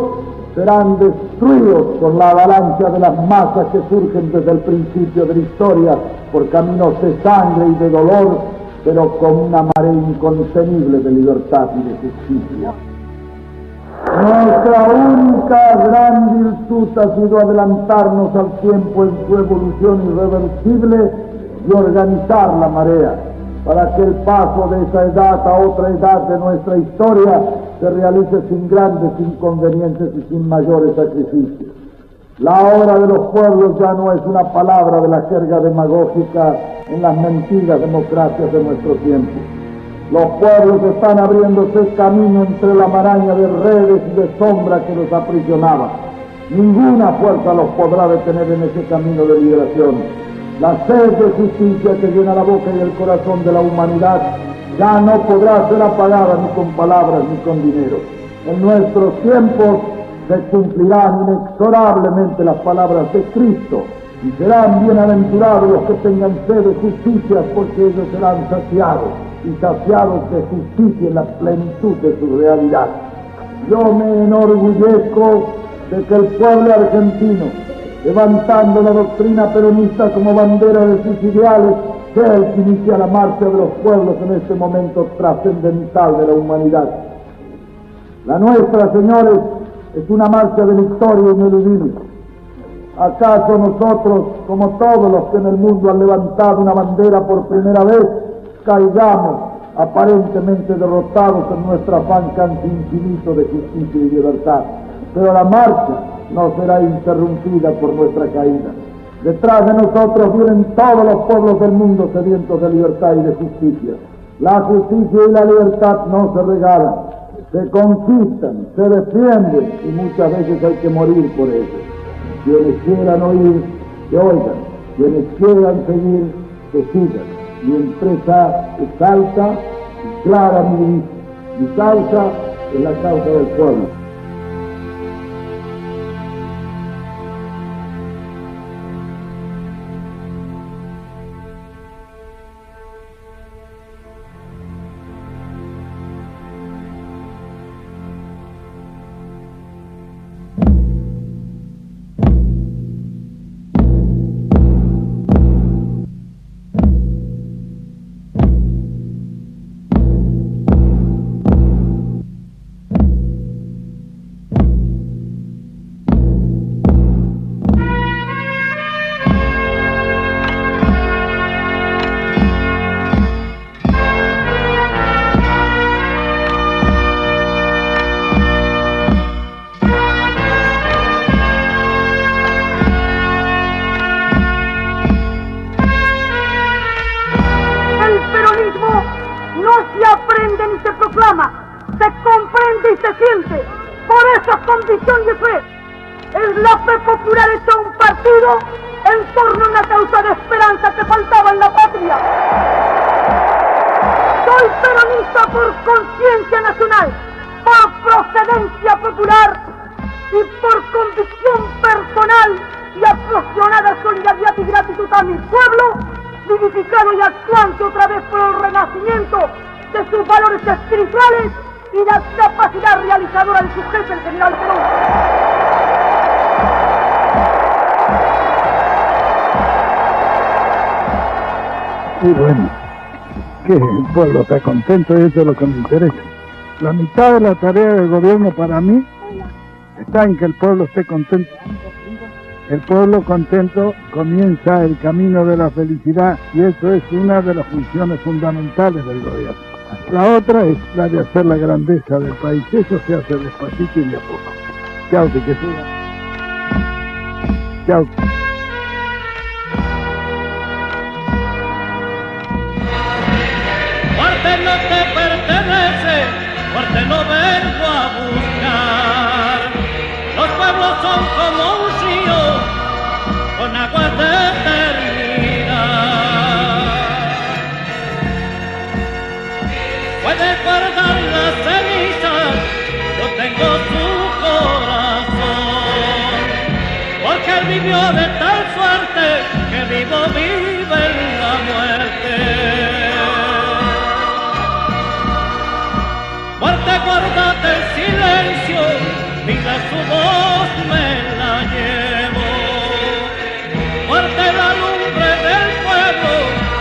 serán destruidos por la avalancha de las masas que surgen desde el principio de la historia por caminos de sangre y de dolor, pero con una marea incontenible de libertad y de justicia. Nuestra única gran virtud ha sido adelantarnos al tiempo en su evolución irreversible y organizar la marea, para que el paso de esa edad a otra edad de nuestra historia se realice sin grandes inconvenientes y sin mayores sacrificios. La hora de los pueblos ya no es una palabra de la jerga demagógica en las mentiras democracias de nuestro tiempo. Los pueblos están abriéndose camino entre la maraña de redes y de sombra que los aprisionaba. Ninguna fuerza los podrá detener en ese camino de liberación. La sed de justicia que llena la boca y el corazón de la humanidad ya no podrá ser apagada ni con palabras ni con dinero. En nuestros tiempos se cumplirán inexorablemente las palabras de Cristo y serán bienaventurados los que tengan sed de justicia, porque ellos serán saciados y saciados de justicia en la plenitud de su realidad. Yo me enorgullezco de que el pueblo argentino, levantando la doctrina peronista como bandera de sus ideales, sea el que inicia la marcha de los pueblos en este momento trascendental de la humanidad. La nuestra, señores, es una marcha de victoria ineludible. ¿Acaso nosotros, como todos los que en el mundo han levantado una bandera por primera vez, caigamos aparentemente derrotados en nuestro afán casi infinito de justicia y libertad? Pero la marcha no será interrumpida por nuestra caída. Detrás de nosotros vienen todos los pueblos del mundo sedientos de libertad y de justicia. La justicia y la libertad no se regalan, se conquistan, se defienden y muchas veces hay que morir por ello. Quienes quieran oír, que oigan. Quienes quieran seguir, que sigan. Mi empresa es alta y clara, mi causa es la causa del pueblo. Convicción y fe, es la fe popular hecha un partido en torno a una causa de esperanza que faltaba en la patria. Soy peronista por conciencia nacional, por procedencia popular y por convicción personal y apasionada solidaridad y gratitud a mi pueblo, vivificado y actuante otra vez por el renacimiento de sus valores espirituales y la capacidad realizadora de su jefe, el general Perón. Y bueno, que el pueblo está contento y eso es lo que me interesa. La mitad de la tarea del gobierno para mí está en que el pueblo esté contento. El pueblo contento comienza el camino de la felicidad y eso es una de las funciones fundamentales del gobierno. La otra es la de hacer la grandeza del país. Eso se hace despacito y de a poco. Chao, que siga. Chao. Muerte no te pertenece, muerte no vengo a buscar. Los pueblos son como un río con agua determinada. Puede guardar las cenizas, yo tengo su corazón, porque él vivió de tal suerte que vivo vive en la muerte. Muerte, guárdate el silencio, mira su voz, me la llevo. Muerte, la lumbre del pueblo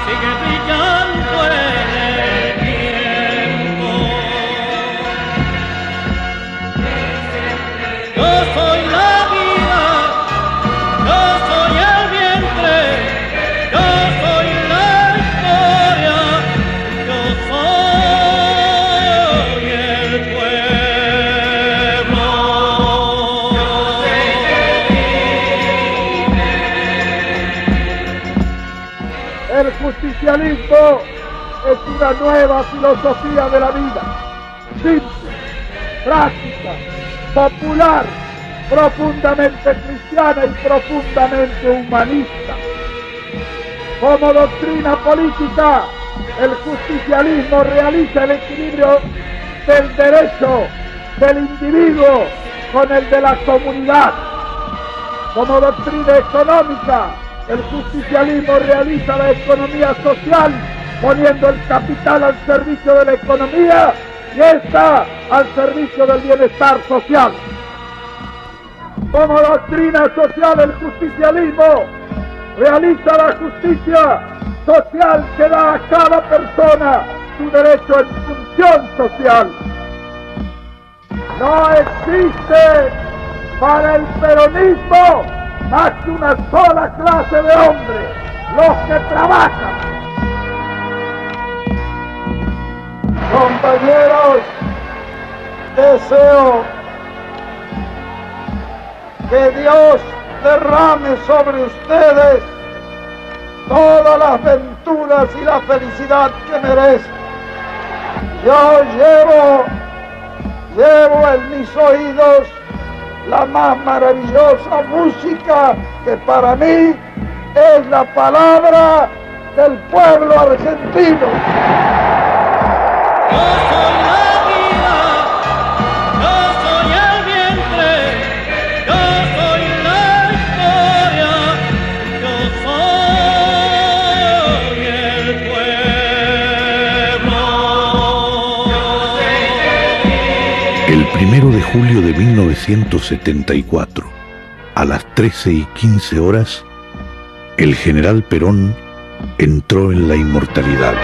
sigue brillando en el tiempo. Yo soy la vida, yo soy el vientre, yo soy la historia, yo soy el pueblo. El justicialismo es una nueva filosofía de la vida, simple, práctica, popular, profundamente cristiana y profundamente humanista. Como doctrina política, el justicialismo realiza el equilibrio del derecho del individuo con el de la comunidad. Como doctrina económica, el justicialismo realiza la economía social poniendo el capital al servicio de la economía y esta al servicio del bienestar social. Como doctrina social, el justicialismo realiza la justicia social que da a cada persona su derecho en función social. No existe para el peronismo más que una sola clase de hombres, los que trabajan. Compañeros, deseo que Dios derrame sobre ustedes todas las venturas y la felicidad que merecen. Yo llevo en mis oídos la más maravillosa música que para mí es la palabra del pueblo argentino. Yo soy la vida, yo soy el vientre, yo soy la historia, yo soy el pueblo. El 1 de julio de 1974, a las 13:15 horas, el general Perón entró en la inmortalidad.